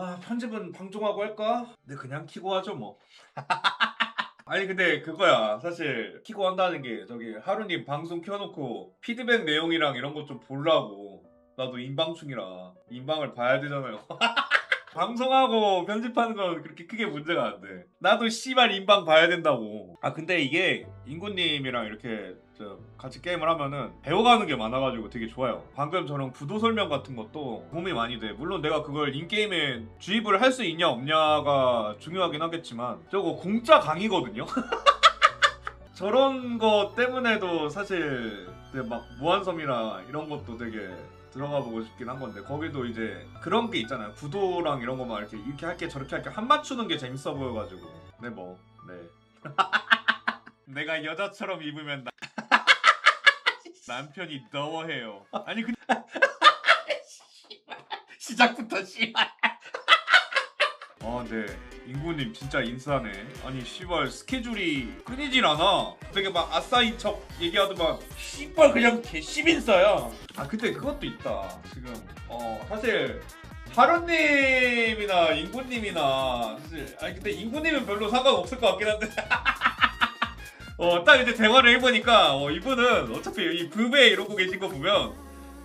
아, 편집은 방종하고 할까? 근데 그냥 키고 하죠 뭐. 아니 근데 그거야 사실 키고 한다는 게 저기 하루님 방송 켜놓고 피드백 내용이랑 이런 거 좀 보려고. 나도 인방충이라 인방을 봐야 되잖아요. 방송하고 편집하는 건 그렇게 크게 문제가 안 돼. 나도 씨발 인방 봐야 된다고. 아 근데 이게 인구님이랑 이렇게 같이 게임을 하면은 배워가는 게 많아가지고 되게 좋아요. 방금 저런 구도 설명 같은 것도 도움이 많이 돼. 물론 내가 그걸 인게임에 주입을 할 수 있냐 없냐가 중요하긴 하겠지만 저거 공짜 강의거든요. 저런 거 때문에도 사실 막 무한섬이나 이런 것도 되게 들어가 보고 싶긴 한 건데 거기도 이제 그런 게 있잖아요. 구도랑 이런 거만 이렇게 할게 저렇게 할게 한 맞추는 게 재밌어 보여가지고. 네 뭐 네. 내가 여자처럼 입으면 남편이 더워해요. 아니 근데 시작부터 씨발. 네. 인구님 진짜 인싸네. 아니 씨발 스케줄이 끊이질 않아. 되게 막 아싸인 척 얘기하더만 씨발 그냥 개씹인싸야. 아 근데 그것도 있다. 지금 사실 하루님이나 인구님이나 사실 아니 근데 인구님은 별로 상관없을 것 같긴 한데 딱 이제 대화를 해보니까 이분은 어차피 이 부배 이러고 계신 거 보면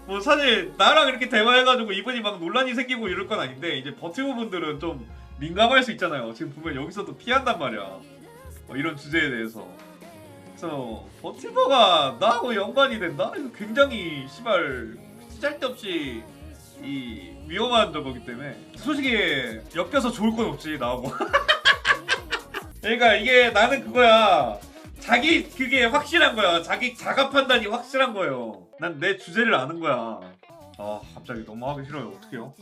뭐 사실 나랑 이렇게 대화해가지고 이분이 막 논란이 생기고 이럴 건 아닌데 이제 버티버 분들은 좀 민감할 수 있잖아요. 지금 보면 여기서도 피한단 말이야. 이런 주제에 대해서. 그래서 버티버가 나하고 연관이 된다? 이거 굉장히 씨발 쓸데없이 이 위험한 저거기 때문에 솔직히 엮여서 좋을 건 없지 나하고. 그러니까 이게 나는 그거야. 자기 그게 확실한 거야. 자기 자가 판단이 확실한 거예요. 난 내 주제를 아는 거야. 아 갑자기 너무 하기 싫어요. 어떡해요?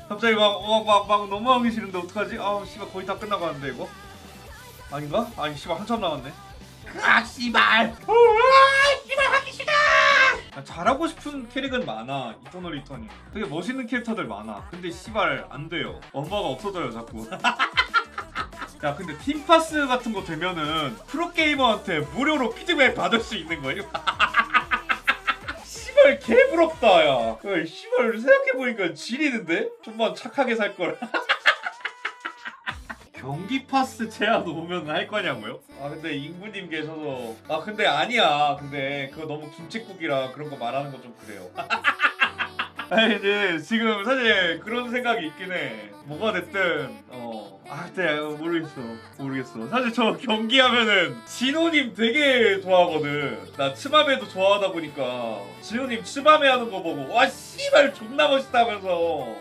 갑자기 막 너무 하기 싫은데 어떡하지? 아 씨발 거의 다 끝나가는데 이거? 아닌가? 아니 씨발 한참 남았네. 아 씨발! 씨발 하기 싫어! 잘하고 싶은 캐릭은 많아. 이터널 리턴이 되게 멋있는 캐릭터들 많아. 근데 씨발 안 돼요. 엄마가 없어져요 자꾸. 야 근데 팀파스 같은 거 되면은 프로게이머한테 무료로 피드백 받을 수 있는 거예요? 씨발 개부럽다 야. 씨발 생각해보니까 지리는데? 좀만 착하게 살걸. 경기 파스 제한 오면 할 거냐고요? 아 근데 인구님 계셔서 근데 아니야. 근데 그거 너무 김칫국이라 그런 거 말하는 거 좀 그래요. 아니 이제 지금 사실 그런 생각이 있긴 해. 뭐가 됐든 근데 모르겠어. 사실 저 경기하면은 진호님 되게 좋아하거든. 나 츠바메도 좋아하다 보니까 진호님 츠바메 하는 거 보고 와 씨발 존나 멋있다면서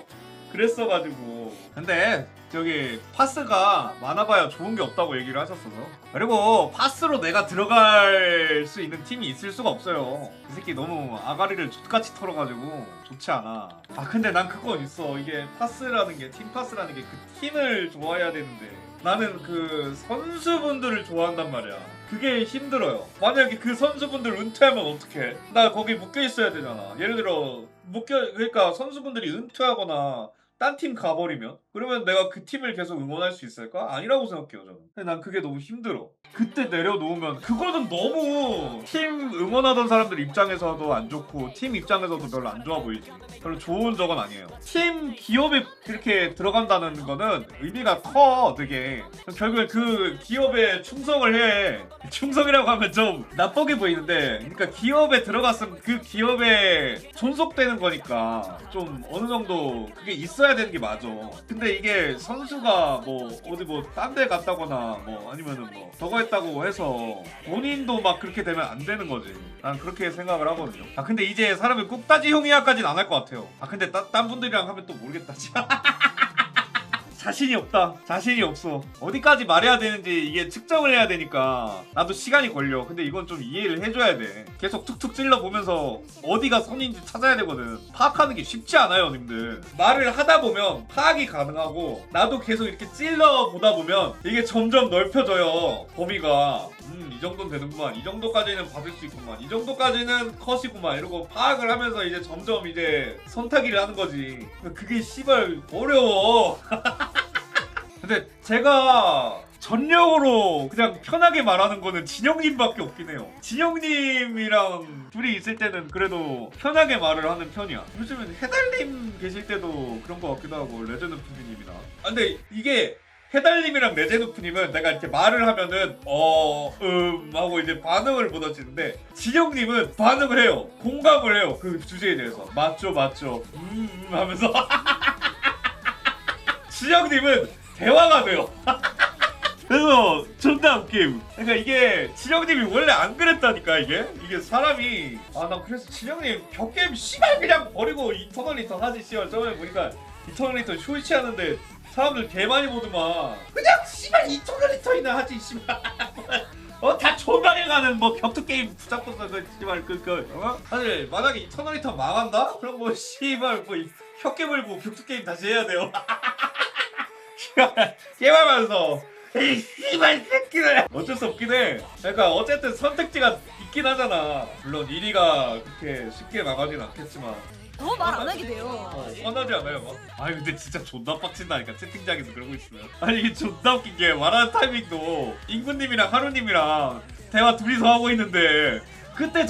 그랬어가지고. 근데 저기 파스가 많아봐야 좋은 게 없다고 얘기를 하셨어서. 그리고 파스로 내가 들어갈 수 있는 팀이 있을 수가 없어요. 이 새끼 너무 아가리를 족같이 털어가지고 좋지 않아. 근데 난 그건 있어. 이게 파스라는 게 팀 파스라는 게 그 팀을 좋아해야 되는데 나는 그 선수분들을 좋아한단 말이야. 그게 힘들어요. 만약에 그 선수분들 은퇴하면 어떡해? 나 거기 묶여 있어야 되잖아. 예를 들어 그러니까 선수분들이 은퇴하거나 딴 팀 가버리면? 그러면 내가 그 팀을 계속 응원할 수 있을까? 아니라고 생각해요 저는. 근데 난 그게 너무 힘들어. 그때 내려놓으면 그거는 너무 팀 응원하던 사람들 입장에서도 안 좋고 팀 입장에서도 별로 안 좋아 보이지. 별로 좋은 적은 아니에요. 팀 기업에 그렇게 들어간다는 거는 의미가 커 되게. 결국엔 그 기업에 충성을 해. 충성이라고 하면 좀 나쁘게 보이는데 그러니까 기업에 들어갔으면 그 기업에 존속되는 거니까 좀 어느 정도 그게 있어야 되는 게 맞아. 근데 이게 선수가 뭐 어디 뭐 딴 데 갔다거나 뭐 아니면은 뭐 저거 했다고 해서 본인도 막 그렇게 되면 안 되는 거지. 난 그렇게 생각을 하거든요. 근데 이제 사람이 꾹따지 형이야까지는 안 할 것 같아요. 근데 딴 분들이랑 하면 또 모르겠다. 자신이 없다. 자신이 없어. 어디까지 말해야 되는지 이게 측정을 해야 되니까 나도 시간이 걸려. 근데 이건 좀 이해를 해줘야 돼. 계속 툭툭 찔러보면서 어디가 선인지 찾아야 되거든. 파악하는 게 쉽지 않아요 님들. 말을 하다 보면 파악이 가능하고 나도 계속 이렇게 찔러보다 보면 이게 점점 넓혀져요 범위가. 이 정도는 되는구만. 이 정도까지는 받을 수 있구만. 이 정도까지는 컷이구만. 이러고 파악을 하면서 이제 점점 이제 선타기를 하는 거지. 그게 씨발 어려워. 근데 제가 전력으로 그냥 편하게 말하는 거는 진영님밖에 없긴 해요. 진영님이랑 둘이 있을 때는 그래도 편하게 말을 하는 편이야. 요즘은 해달님 계실 때도 그런 거 같기도 하고 레전드프님이나. 근데 이게 해달님이랑 레제누프님은 내가 이렇게 말을 하면은 하고 이제 반응을 못 하시는데 진영님은 반응을 해요. 공감을 해요. 그 주제에 대해서. 맞죠 하면서 진영님은 대화가 돼요. 그래서 존나 웃김. 그러니까 이게 진영님이 원래 안 그랬다니까. 이게 사람이 나 그래서 진영님 벽게임 씨발 그냥 버리고 이터널 리턴 하지. 씨발 저번에 보니까 이터널 리턴 쇼이치 하는데 사람들 개 많이 보더만. 그냥 씨발 이터널 리턴이나 하지 씨발. 다 존나게 가는 뭐 격투 게임 부작부작 씨발 사실 만약에 이터널 리턴 망한다? 그럼 뭐 씨발 뭐 혀깨 물고 격투 게임 다시 해야 돼요. 게임하면서 이 씨발 새끼들. 어쩔 수 없긴 해. 그러니까 어쨌든 선택지가 있긴 하잖아. 물론 1위가 그렇게 쉽게 나가진 않겠지만 더 말 안 하게 돼요. 화나지 않아요 막? 아니 근데 진짜 존나 빡친다니까 채팅장에서 그러고 있으면. 아니 이게 존나 웃긴 게 말하는 타이밍도 인구님이랑 하루님이랑 대화 둘이서 하고 있는데 그때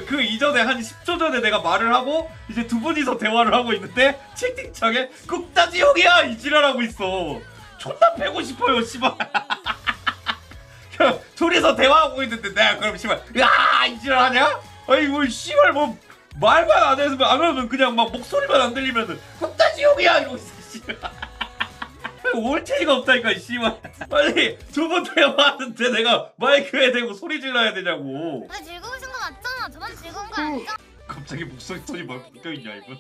그 이전에 한 10초 전에 내가 말을 하고 이제 두 분이서 대화를 하고 있는데 채팅창에 국다지옥이야 이 지랄하고 있어. 존나 패고 싶어요 씨발. 둘이서 대화하고 있는데 내가 그럼 씨발 이 지랄하냐? 아니 뭐 씨발 뭐 말만 안 해서 안 하면 그냥 막 목소리만 안 들리면은 국다지옥이야 이러고 있어 씨발. 올체가 없다니까 씨발. 아니 두 번 대화하는데 내가 마이크에 대고 소리 질러야 되냐고. 근데 즐거우신 거 맞잖아. 저만 즐거운 거 아니죠? 갑자기 목소리 톤이 막 바뀌어있냐 이분.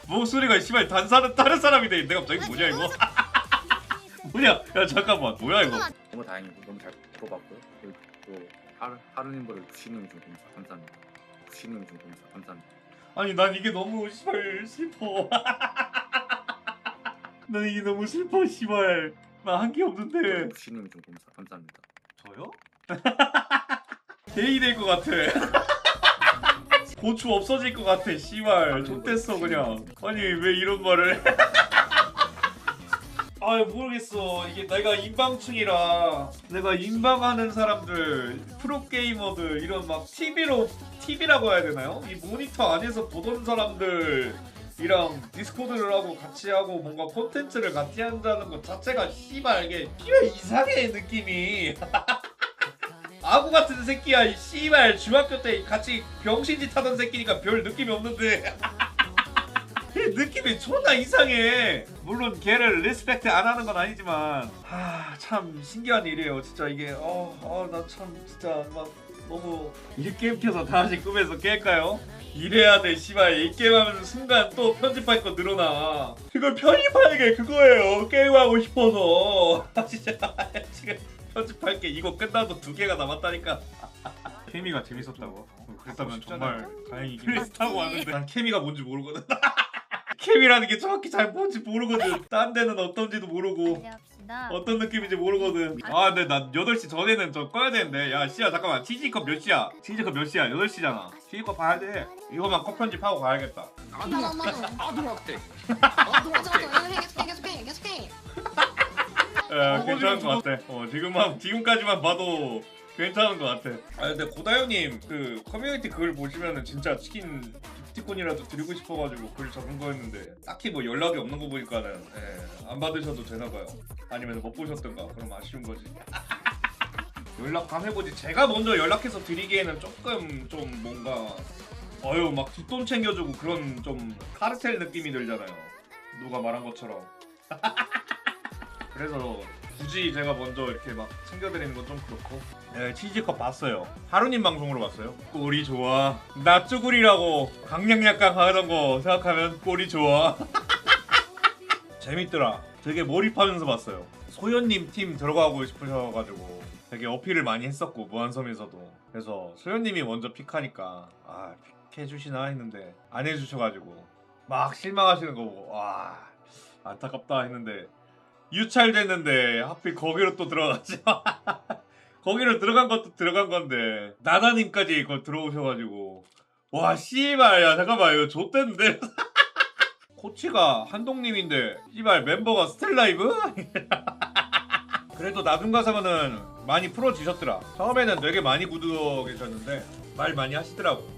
목소리가 씨발 다른 사람이 돼 있는데 갑자기 뭐냐 이거. 뭐냐 야 잠깐만 뭐야 이거. 너무 다행이고 너무 잘 뽑았고요. 그리고 또 하루님보다 구시님 좀 감사합니다. 구시님 좀 감사합니다. 아니 난 이게 너무 씨발 슬퍼. 난 이게 너무 슬퍼 씨발. 나 한 게 없는데. 구시님 좀 감사합니다. 저요? 게이 될 것 같아. 고추 없어질 것 같아 씨발. 좋댔어 그냥. 아니 왜 이런 말을. 아 모르겠어. 이게 내가 인방충이라 내가 인방하는 사람들 프로게이머들 이런 막 TV라고 해야 되나요? 이 모니터 안에서 보던 사람들이랑 디스코드를 하고 같이 하고 뭔가 콘텐츠를 같이 한다는 것 자체가 씨발 이게 이상해 느낌이. 아구 같은 새끼야 이 씨발. 중학교 때 같이 병신짓 하던 새끼니까 별 느낌이 없는데 느낌이 존나 이상해. 물론 걔를 리스펙트 안 하는 건 아니지만 참 신기한 일이에요 진짜 이게. 나 참 진짜 막 너무 이 게임 켜서 다시 꿈에서 깰까요? 이래야 돼 씨발. 이 게임 하면서 순간 또 편집할 거 늘어나. 그걸 편집하는 게 그거예요. 게임하고 싶어서. 진짜 지금 편집할 게 이거 끝나도 2개가 남았다니까. 케미가 재밌었다고? 그랬다면 정말 다행이긴. 그랬다고 하는데 난 케미가 뭔지 모르거든. 케미라는 게 정확히 잘 뭔지 모르거든. 딴 데는 어떤지도 모르고 어떤 느낌인지 모르거든. 근데 난 8시 전에는 저 꺼야 되는데. 야 씨야 잠깐만. 치즈컵 몇 시야? 치즈컵 몇 시야? 8시잖아 치즈컵 봐야 돼. 이거만 컷 편집하고 가야겠다. 나도 왔대. 계속해. 괜찮은 것 같아. 지금까지만 봐도 괜찮은 것 같아. 근데 고다현님 그 커뮤니티 글 보시면은 진짜 치킨 기프티콘이라도 드리고 싶어가지고 글 적은 거였는데 딱히 뭐 연락이 없는 거 보니까는 안 받으셔도 되나봐요. 아니면 못 보셨던가. 그럼 아쉬운 거지. 연락 감 해보지. 제가 먼저 연락해서 드리기에는 조금 좀 뭔가 막 뒷돈 챙겨주고 그런 좀 카르텔 느낌이 들잖아요. 누가 말한 것처럼. 그래서 굳이 제가 먼저 이렇게 막 챙겨드리는 건 좀 그렇고. 치즈컵 봤어요. 하루님 방송으로 봤어요. 꼴이 좋아. 나 쭈구리라고 강약약강 하던 거 생각하면 꼴이 좋아. 재밌더라. 되게 몰입하면서 봤어요. 소연님 팀 들어가고 싶으셔가지고 되게 어필을 많이 했었고 무한섬에서도. 그래서 소연님이 먼저 픽하니까 픽해주시나 했는데 안 해주셔가지고 막 실망하시는 거 보고 안타깝다 했는데 유찰됐는데 하필 거기로 또 들어갔죠. 거기로 들어간 것도 들어간 건데 나나님까지 그거 들어오셔가지고 와 씨발. 야 잠깐만 이거 좆됐는데. 코치가 한동님인데 씨발 멤버가 스텔라이브? 그래도 나중 가서는 많이 풀어지셨더라. 처음에는 되게 많이 굳어 계셨는데 말 많이 하시더라고.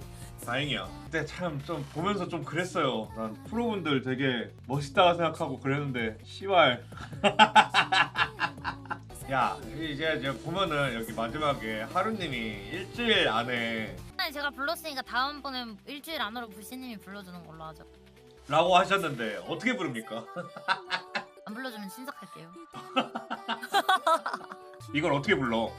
다행이야. 그때 참 좀 보면서 좀 그랬어요. 난 프로분들 되게 멋있다 생각하고 그랬는데 씨발. 야 이제 보면은 여기 마지막에 하루님이 일주일 안에 아니 제가 불렀으니까 다음번엔 일주일 안으로 부시님이 불러주는 걸로 하죠. 라고 하셨는데 어떻게 부릅니까? 안 불러주면 신석할게요. 이걸 어떻게 불러?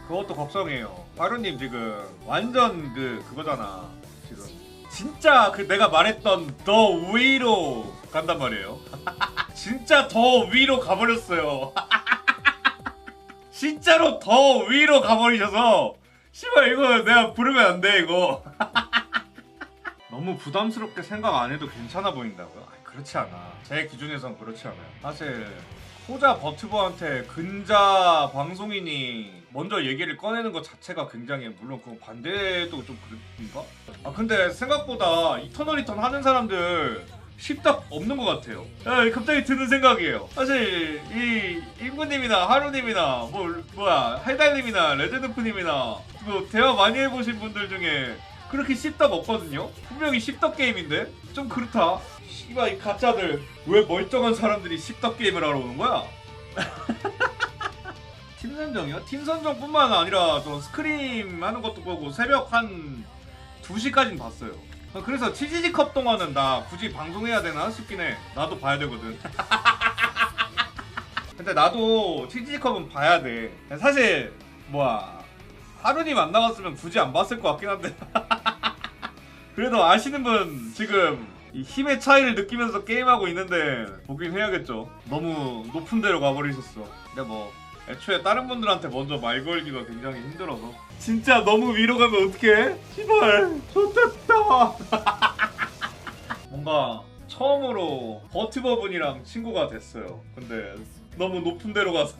그것도 걱정해요. 하루님 지금 완전 그거잖아. 지금 진짜 내가 말했던 더 위로 간단 말이에요. 진짜 더 위로 가버렸어요. 진짜로 더 위로 가버리셔서 씨발 이거 내가 부르면 안 돼 이거. 너무 부담스럽게 생각 안 해도 괜찮아 보인다고요? 아니, 그렇지 않아. 제 기준에선 그렇지 않아요. 사실 호자 버튜버한테 근자 방송인이 먼저 얘기를 꺼내는 것 자체가 굉장히 물론 그 반대도 좀 그런가? 아 근데 생각보다 이터널 리턴 하는 사람들 쉽다 없는 것 같아요. 야, 갑자기 드는 생각이에요. 사실 이 인구님이나 하루님이나 뭐야 해달님이나 레드드프님이나 뭐 대화 많이 해보신 분들 중에 그렇게 씹덕 없거든요? 분명히 씹덕 게임인데? 좀 그렇다. 씨발 이 가짜들 왜 멀쩡한 사람들이 씹덕 게임을 하러 오는 거야? 팀 선정이요? 팀 선정뿐만 아니라 저 스크림 하는 것도 보고 새벽 한 2시까지는 봤어요. 그래서 치지지컵 동안은 나 굳이 방송해야 되나 싶긴 해. 나도 봐야 되거든. 근데 나도 치지지컵은 봐야 돼. 사실 하루님 안 나갔으면 굳이 안 봤을 것 같긴 한데. 그래도 아시는 분 지금 이 힘의 차이를 느끼면서 게임하고 있는데 보긴 해야겠죠. 너무 높은 데로 가버리셨어. 근데 애초에 다른 분들한테 먼저 말 걸기가 굉장히 힘들어서 진짜 너무 위로 가면 어떡해? 시발 좋겠다. 뭔가 처음으로 버튜버분이랑 친구가 됐어요. 근데 너무 높은 데로 가서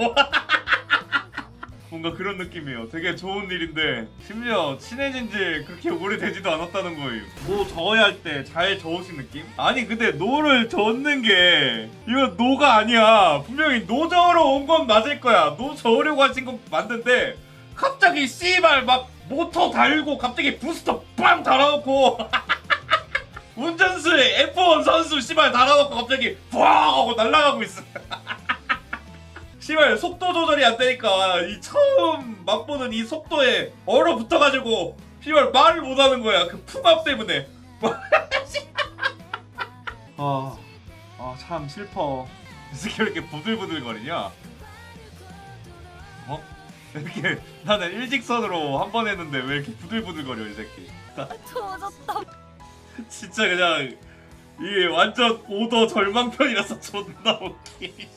뭔가 그런 느낌이에요. 되게 좋은 일인데 심지어 친해진 지 그렇게 오래되지도 않았다는 거예요. 노 저어야 할 때 잘 저으신 느낌? 아니 근데 노를 젓는 게 이거 노가 아니야. 분명히 노 저으러 온 건 맞을 거야. 노 저으려고 하신 건 맞는데 갑자기 씨발 막 모터 달고 갑자기 부스터 빵 달아놓고 운전수에 F1 선수 씨발 달아놓고 갑자기 부앙 하고 날아가고 있어. 씨발 속도 조절이 안 되니까 이 처음 맛보는 이 속도에 얼어붙어가지고 씨발 말을 못하는 거야. 그 풍압 때문에. 참 슬퍼. 이 새끼 왜 이렇게 부들부들거리냐? 이렇게 나는 일직선으로 한 번 했는데 왜 이렇게 부들부들거려 이 새끼. 조졌다. 진짜 그냥 이게 완전 오더 절망편이라서 존나 웃기.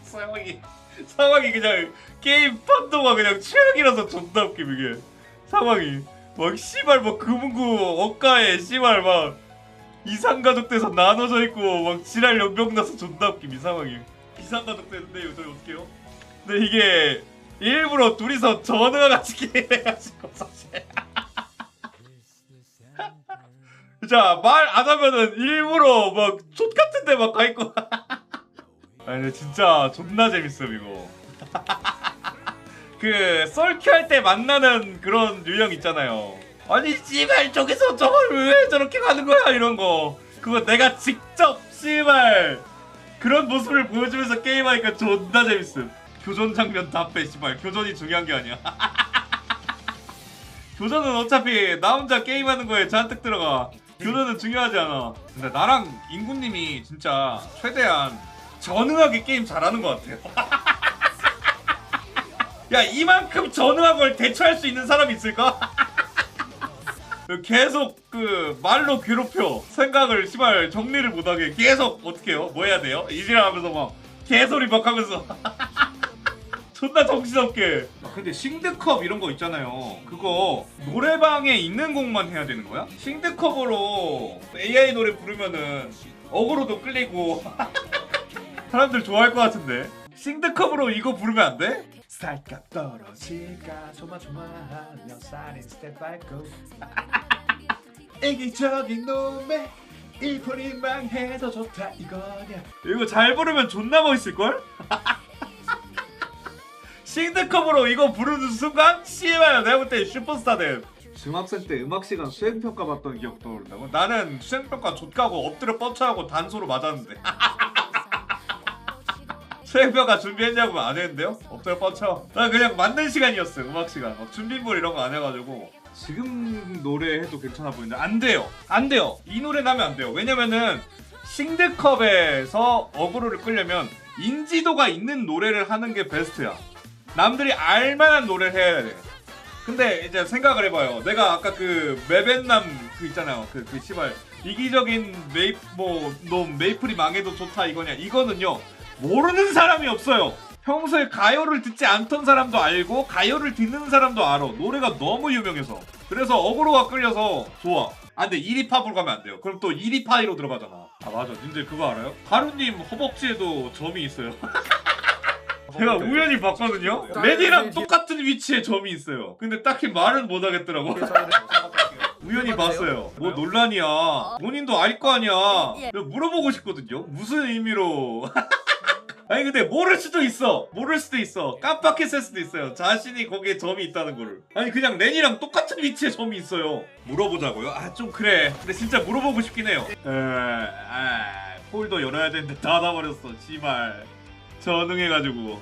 상황이 그냥 게임 판도가 그냥 최악이라서 존나 웃김 이게 상황이 막 씨발 금은구 억가에 씨발 막 이상가족 돼서 나눠져 있고 막 지랄 연병 나서 존나 웃김 이 상황이. 이상가족 되는데 저희 어떡해요? 근데 이게 일부러 둘이서 전화 같이 게임해가지고 사실 자 말 안 하면은 일부러 막 족같은데 막 가있고. 아니 근데 진짜 존나 재밌음 이거. 그 썰큐 할 때 만나는 그런 유형 있잖아요. 아니 씨발 저기서 저걸 왜 저렇게 가는 거야 이런 거. 그거 내가 직접 씨발 그런 모습을 보여주면서 게임하니까 존나 재밌음. 교전 장면 다 빼 씨발. 교전이 중요한 게 아니야. 교전은 어차피 나 혼자 게임하는 거에 잔뜩 들어가. 교전은 중요하지 않아. 근데 나랑 인구님이 진짜 최대한 전능하게 게임 잘하는 것 같아요. 야 이만큼 전능한 걸 대처할 수 있는 사람이 있을까? 계속 말로 괴롭혀. 생각을 씨발 정리를 못하게 계속 어떻게 해요? 뭐 해야 돼요? 이지랄하면서 막 개소리 막 하면서 존나 정신없게. 근데 싱드컵 이런 거 있잖아요. 그거 노래방에 있는 곡만 해야 되는 거야? 싱드컵으로 AI 노래 부르면은 어그로도 끌리고 사람들 좋아할 것 같은데. 싱드컵으로 이거 부르면 안 돼? 살값 떨어질까 조마조마하며 살인 스텝 밟고 이기적인 놈의 일풀이 망해도 좋다 이거냐. 이거 잘 부르면 존나 멋있을걸? 싱드컵으로 이거 부르는 순간 씨발 내가 볼 때 슈퍼스타 돼. 중학생 때 음악 시간 수행평가 봤던 기억 떠오른다고? 나는 수행평가 좆가고 엎드려 뻗쳐하고 단소로 맞았는데. 수행평가 준비했냐고 안 했는데요? 엎드려 뻗쳐. 나 그냥 맞는 시간이었어요. 음악 시간. 막 준비물 이런 거 안 해가지고. 지금 노래 해도 괜찮아 보이는데 안 돼요. 안 돼요. 이 노래 나면 안 돼요. 왜냐면은 싱드컵에서 어그로를 끌려면 인지도가 있는 노래를 하는 게 베스트야. 남들이 알만한 노래를 해야 돼. 근데 이제 생각을 해봐요. 내가 아까 그 메벤남 그 있잖아요. 그 씨발 이기적인 너 메이플이 망해도 좋다 이거냐. 이거는요 모르는 사람이 없어요. 평소에 가요를 듣지 않던 사람도 알고 가요를 듣는 사람도 알아. 노래가 너무 유명해서. 그래서 어그로가 끌려서 좋아. 아 근데 1위 팝으로 가면 안 돼요. 그럼 또 1위 파이로 들어가잖아. 아 맞아. 님들 그거 알아요? 하루님 허벅지에도 점이 있어요. 제가 우연히 봤거든요. 레디랑 똑같은 위치에 점이 있어요. 근데 딱히 말은 못 하겠더라고. 우연히 봤어요. 뭐 논란이야. 본인도 알 거 아니야. 물어보고 싶거든요. 무슨 의미로? 아니 근데 모를 수도 있어. 모를 수도 있어. 깜빡했을 수도 있어요. 자신이 거기에 점이 있다는 거를. 아니 그냥 렌이랑 똑같은 위치에 점이 있어요. 물어보자고요? 아 좀 그래. 근데 진짜 물어보고 싶긴 해요. 폴더 열어야 되는데 닫아버렸어. 씨발. 전응해가지고